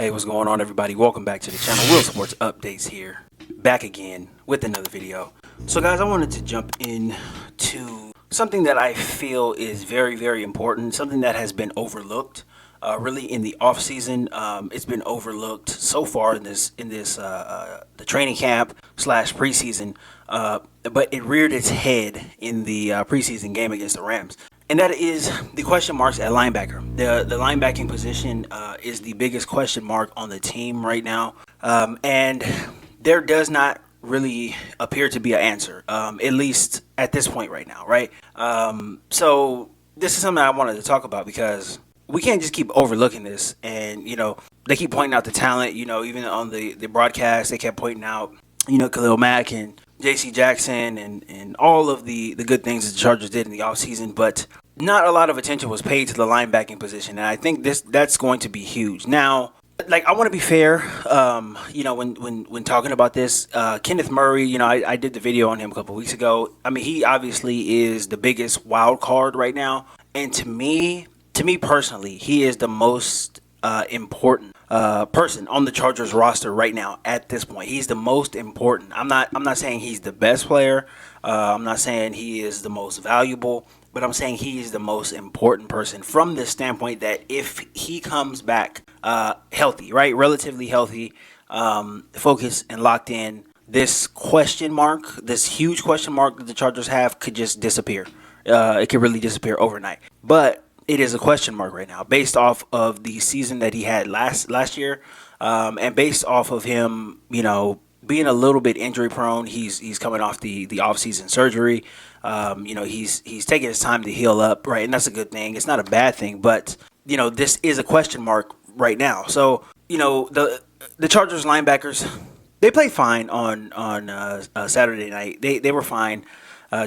Hey, what's going on, everybody? Welcome back to the channel. Will Sports Updates here, back again with another video. So, guys, I wanted to jump into something that I feel is very, very important, something that has been overlooked, really in the off season. It's been overlooked so far in the training camp / preseason, but it reared its head in the preseason game against the Rams. And that is the question marks at linebacker. The linebacking position is the biggest question mark on the team right now. And there does not really appear to be an answer, at least at this point right now, right? So this is something I wanted to talk about because we can't just keep overlooking this. And, they keep pointing out the talent, even on the broadcast, they kept pointing out, Khalil Mack and J.C. Jackson and all of the good things that the Chargers did in the offseason, but not a lot of attention was paid to the linebacking position, and I think that's going to be huge. Now, I want to be fair, when talking about this, Kenneth Murray, I did the video on him a couple weeks ago. I mean, he obviously is the biggest wild card right now, and to me personally, he is the most important person on the Chargers roster right now at this point. He's the most important. I'm not saying he's the best player. I'm not saying he is the most valuable, but I'm saying he is the most important person from the standpoint that if he comes back healthy, right, relatively healthy, focused and locked in, this question mark, this huge question mark that the Chargers have could just disappear. It could really disappear overnight. But it is a question mark right now based off of the season that he had last year, and based off of him, being a little bit injury prone. He's coming off the offseason surgery. He's taking his time to heal up, right? And that's a good thing. It's not a bad thing, but this is a question mark right now. So, the Chargers linebackers, they played fine on Saturday night. They were fine.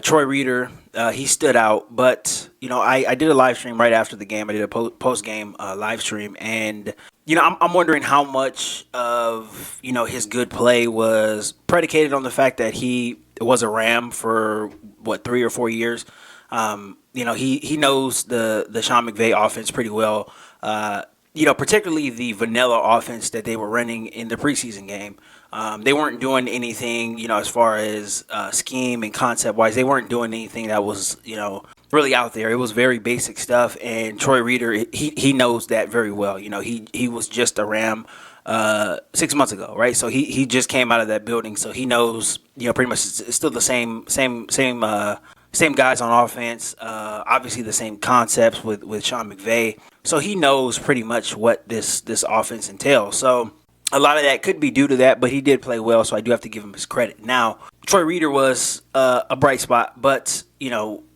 Troy Reeder, he stood out, but I did a live stream right after the game. I did a post game live stream, and I'm wondering how much of his good play was predicated on the fact that he was a Ram for 3 or 4 years. He knows the Sean McVay offense pretty well. Particularly the vanilla offense that they were running in the preseason game. They weren't doing anything, as far as scheme and concept-wise. They weren't doing anything that was, really out there. It was very basic stuff, and Troy Reeder, he knows that very well. He was just a Ram 6 months ago, right? So he just came out of that building, so he knows, pretty much it's still the same guys on offense. Obviously, the same concepts with Sean McVay. So he knows pretty much what this offense entails. So a lot of that could be due to that, but he did play well, so I do have to give him his credit. Now, Troy Reeder was a bright spot, but,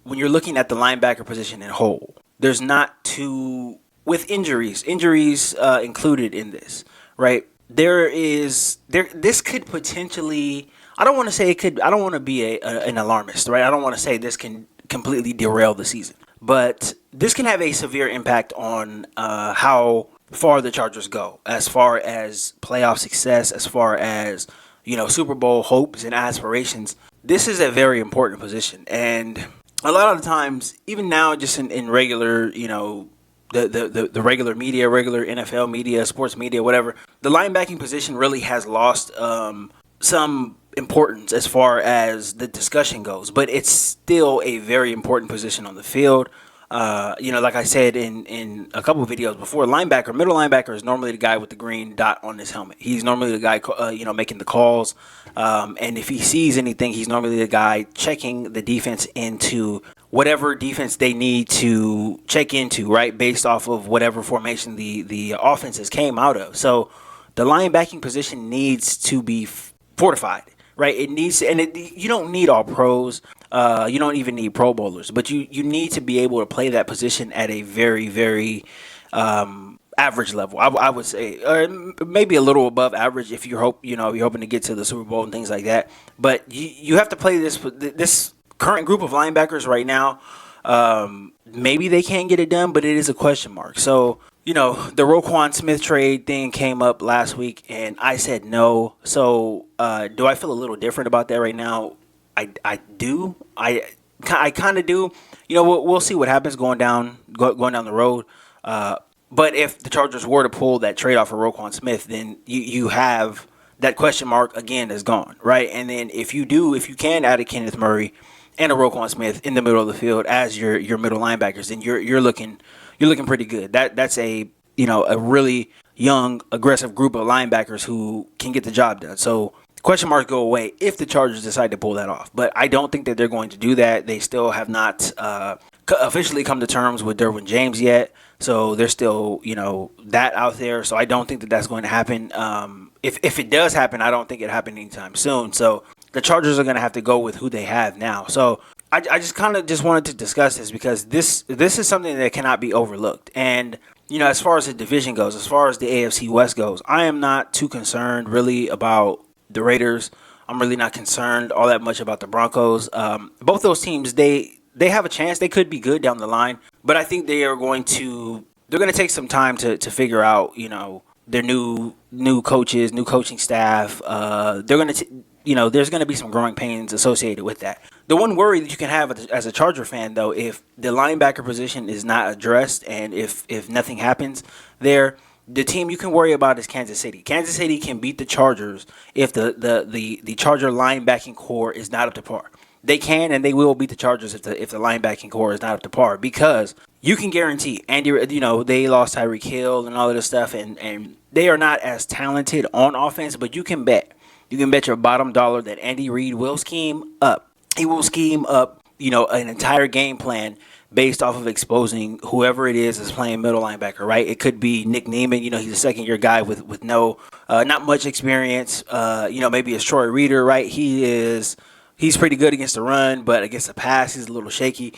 when you're looking at the linebacker position in whole, there's not too, with injuries included in this, right? This could potentially, I don't want to be an alarmist, right? I don't want to say this can completely derail the season, but this can have a severe impact on how far the Chargers go, as far as playoff success, as far as Super Bowl hopes and aspirations. This is a very important position, and a lot of the times, even now, just in regular, the regular media, regular NFL media, sports media, whatever, the linebacking position really has lost some importance as far as the discussion goes, but it's still a very important position on the field. Like I said in a couple of videos before, middle linebacker is normally the guy with the green dot on his helmet. He's normally the guy, making the calls. And if he sees anything, he's normally the guy checking the defense into whatever defense they need to check into, right? Based off of whatever formation the offenses came out of. So the linebacking position needs to be fortified, right? It needs to, and you don't need all pros. You don't even need Pro Bowlers, but you need to be able to play that position at a very, very average level. I would say, or maybe a little above average if you're hoping to get to the Super Bowl and things like that. But you have to play this current group of linebackers right now. Maybe they can get it done, but it is a question mark. So the Roquan Smith trade thing came up last week, and I said no. So do I feel a little different about that right now? I do. I kind of do. We'll see what happens going down the road. But if the Chargers were to pull that trade off for Roquan Smith, then you have that question mark again is gone, right? And then if you can add a Kenneth Murray and a Roquan Smith in the middle of the field as your middle linebackers, then you're looking pretty good. That's a really young, aggressive group of linebackers who can get the job done. So question marks go away if the Chargers decide to pull that off. But I don't think that they're going to do that. They still have not officially come to terms with Derwin James yet. So there's still, that out there. So I don't think that that's going to happen. If it does happen, I don't think it happened anytime soon. So the Chargers are going to have to go with who they have now. So I just kind of just wanted to discuss this because this is something that cannot be overlooked. And as far as the division goes, as far as the AFC West goes, I am not too concerned really about the Raiders. I'm really not concerned all that much about the Broncos. Both those teams, they have a chance. They could be good down the line, but I think they're going to take some time to figure out, their new coaches, new coaching staff. They're going to, there's going to be some growing pains associated with that. The one worry that you can have as a Charger fan, though, if the linebacker position is not addressed and if nothing happens there, the team you can worry about is Kansas City. Kansas City can beat the Chargers if the Charger linebacking core is not up to par. They can and they will beat the Chargers if the linebacking core is not up to par because you can guarantee Andy. They lost Tyreek Hill and all of this stuff, and they are not as talented on offense. But you can bet your bottom dollar that Andy Reid will scheme up. He will scheme up, an entire game plan based off of exposing whoever it is playing middle linebacker, right? It could be Nick Neiman. He's a second-year guy with no, not much experience. Maybe it's Troy Reader, right? He's pretty good against the run, but against the pass, he's a little shaky.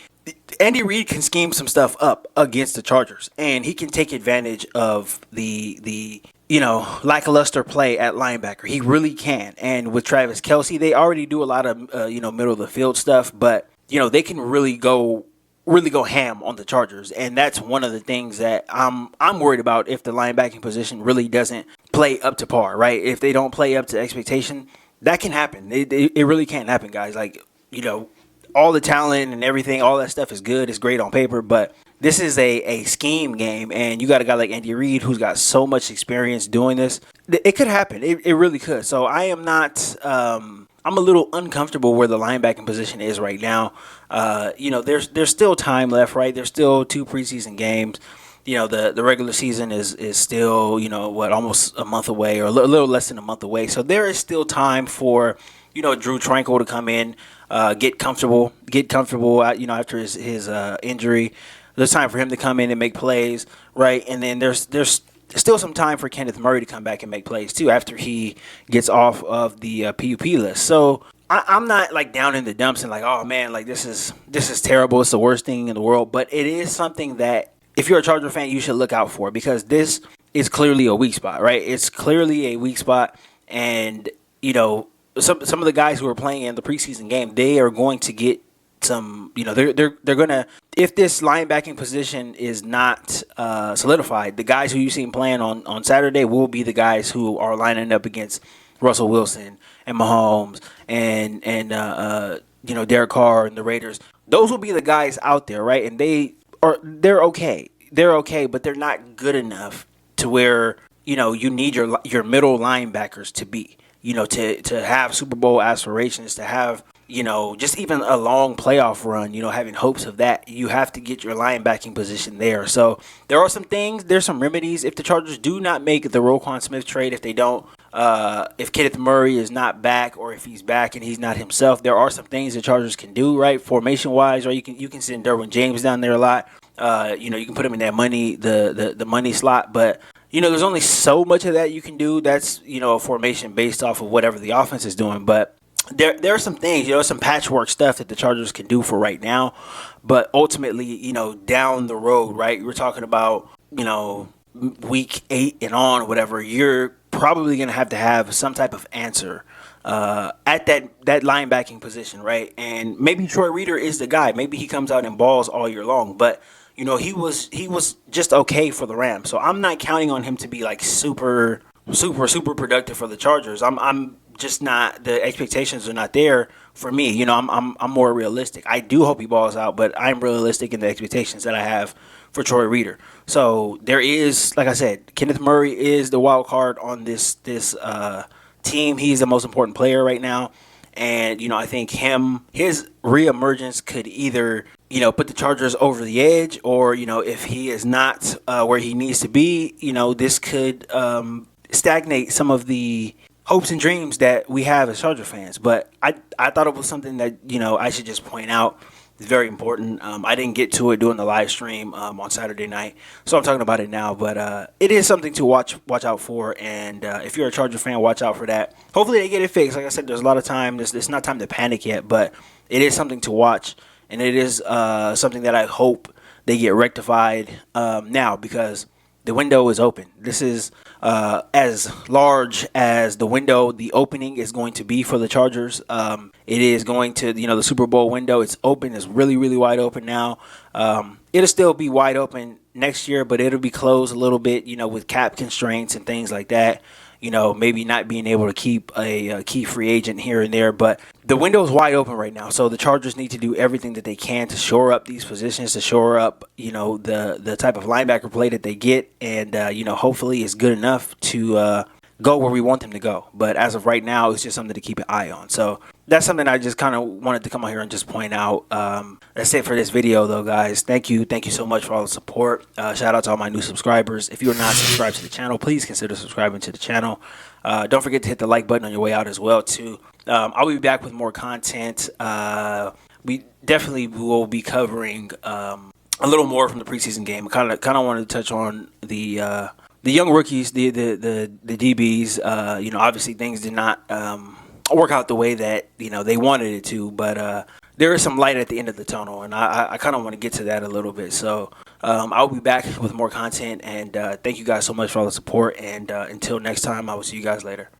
Andy Reid can scheme some stuff up against the Chargers, and he can take advantage of the lackluster play at linebacker. He really can. And with Travis Kelce, they already do a lot of, middle of the field stuff, but, they can really go ham on the Chargers. And that's one of the things that I'm worried about if the linebacking position really doesn't play up to par, right? If they don't play up to expectation, that can happen. It really can happen, guys. Like, all the talent and everything, all that stuff is good. It's great on paper, but this is a scheme game, and you got a guy like Andy Reid who's got so much experience doing this. It could happen. It really could. So I am not I'm a little uncomfortable where the linebacking position is right now. There's still time left, right? There's still 2 preseason games. The regular season is still, almost a month away or a little less than a month away. So there is still time for, Drew Tranquill to come in, get comfortable, after his injury. There's time for him to come in and make plays, right? And then there's still some time for Kenneth Murray to come back and make plays too after he gets off of the PUP list. So I'm not like down in the dumps and like, oh man, like this is terrible. It's the worst thing in the world. But it is something that if you're a Charger fan, you should look out for because this is clearly a weak spot, right? It's clearly a weak spot, and some of the guys who are playing in the preseason game, they are going to get some, they're gonna, if this linebacking position is not solidified, the guys who you see playing on Saturday will be the guys who are lining up against Russell Wilson and Mahomes and Derek Carr and the Raiders. Those will be the guys out there, right? And they're okay. They're okay, but they're not good enough to where, you need your middle linebackers to be, to have Super Bowl aspirations, to have, just even a long playoff run, having hopes of that. You have to get your linebacking position there. So there are some things, there's some remedies. If the Chargers do not make the Roquan Smith trade, if they don't, if Kenneth Murray is not back, or if he's back and he's not himself, there are some things the Chargers can do, right? Formation wise, or you can send Derwin James down there a lot. You can put him in that money, the money slot, but there's only so much of that you can do. That's, a formation based off of whatever the offense is doing. But there are some things, some patchwork stuff that the Chargers can do for right now. But ultimately, down the road, right, we're talking about, week 8 and on, whatever, you're probably going to have some type of answer at that linebacking position, right? And maybe Troy Reader is the guy. Maybe he comes out and balls all year long. But he was just okay for the Rams. So I'm not counting on him to be like super productive for the Chargers. I'm just not, the expectations are not there for me. I'm more realistic. I do hope he balls out, but I'm realistic in the expectations that I have for Troy Reader. So there is, like I said, Kenneth Murray is the wild card on this team. He's the most important player right now. And, I think his reemergence could either, put the Chargers over the edge, or, if he is not where he needs to be, this could stagnate some of the hopes and dreams that we have as Charger fans. But I thought it was something that, I should just point out. It's very important. I didn't get to it during the live stream on Saturday night, so I'm talking about it now. But it is something to watch out for, and if you're a Charger fan, watch out for that. Hopefully they get it fixed. Like I said, there's a lot of time. It's not time to panic yet, but it is something to watch, and it is something that I hope they get rectified now, because the window is open. This is as large as the opening is going to be for the Chargers. It is going to, the Super Bowl window. It's open. It's really, really wide open now. It'll still be wide open next year, but it'll be closed a little bit, with cap constraints and things like that. Maybe not being able to keep a key free agent here and there, but the window is wide open right now. So the Chargers need to do everything that they can to shore up these positions, to shore up, the type of linebacker play that they get, and hopefully it's good enough to go where we want them to go. But as of right now, it's just something to keep an eye on. So that's something I just kind of wanted to come out here and just point out. That's it for this video, though, guys. Thank you so much for all the support. Shout out to all my new subscribers. If you are not subscribed to the channel, please consider subscribing to the channel. Don't forget to hit the like button on your way out as well, too. I'll be back with more content. We definitely will be covering a little more from the preseason game. I kind of wanted to touch on the young rookies, the DBs. Obviously things did not work out the way that they wanted it to, but there is some light at the end of the tunnel, and I kind of want to get to that a little bit. So I'll be back with more content, and thank you guys so much for all the support. And until next time, I will see you guys later.